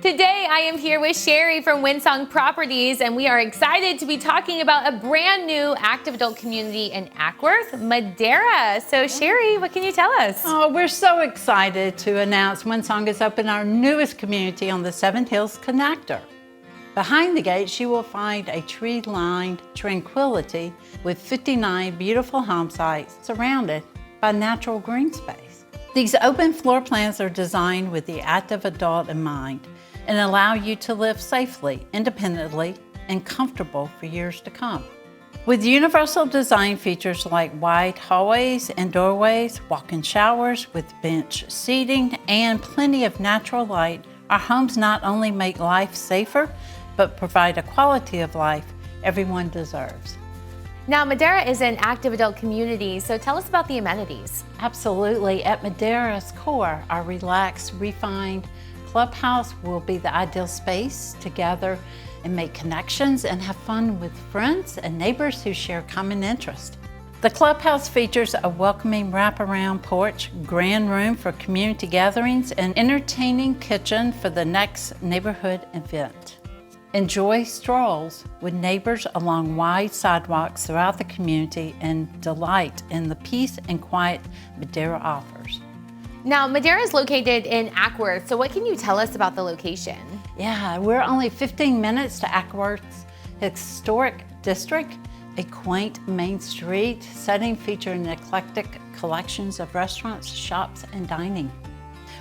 Today I am here with Sherry from Windsong Properties, and we are excited to be talking about a brand new active adult community in Acworth, Madeira. So Sherry, what can you tell us? Oh, we're so excited to announce Windsong has opened our newest community on the Seven Hills Connector. Behind the gates, you will find a tree-lined tranquility with 59 beautiful home sites surrounded by natural green space. These open floor plans are designed with the active adult in mind and allow you to live safely, independently, and comfortable for years to come. With universal design features like wide hallways and doorways, walk-in showers with bench seating, and plenty of natural light, our homes not only make life safer, but provide a quality of life everyone deserves. Now, Madeira is an active adult community, so tell us about the amenities. Absolutely. At Madeira's core, our relaxed, refined clubhouse will be the ideal space to gather and make connections and have fun with friends and neighbors who share common interests. The clubhouse features a welcoming wraparound porch, grand room for community gatherings, and entertaining kitchen for the next neighborhood event. Enjoy strolls with neighbors along wide sidewalks throughout the community and delight in the peace and quiet Madeira offers. Now, Madeira is located in Acworth, so what can you tell us about the location? Yeah, we're only 15 minutes to Acworth's historic district, a quaint main street setting featuring eclectic collections of restaurants, shops, and dining.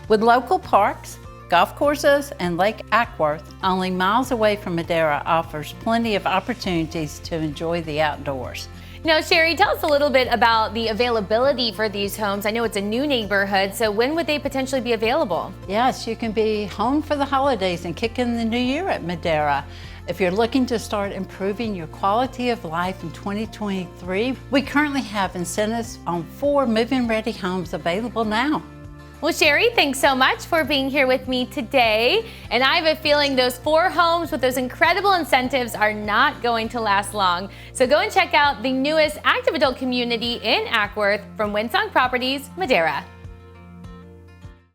With local parks, golf courses, and Lake Acworth, only miles away from Madeira, offers plenty of opportunities to enjoy the outdoors. Now, Sherry, tell us a little bit about the availability for these homes. I know it's a new neighborhood, so when would they potentially be available? Yes, you can be home for the holidays and kick in the new year at Madeira. If you're looking to start improving your quality of life in 2023, we currently have incentives on 4 move-in-ready homes available now. Well, Sherry, thanks so much for being here with me today. And I have a feeling those 4 homes with those incredible incentives are not going to last long. So go and check out the newest active adult community in Acworth from Windsong Properties, Madeira.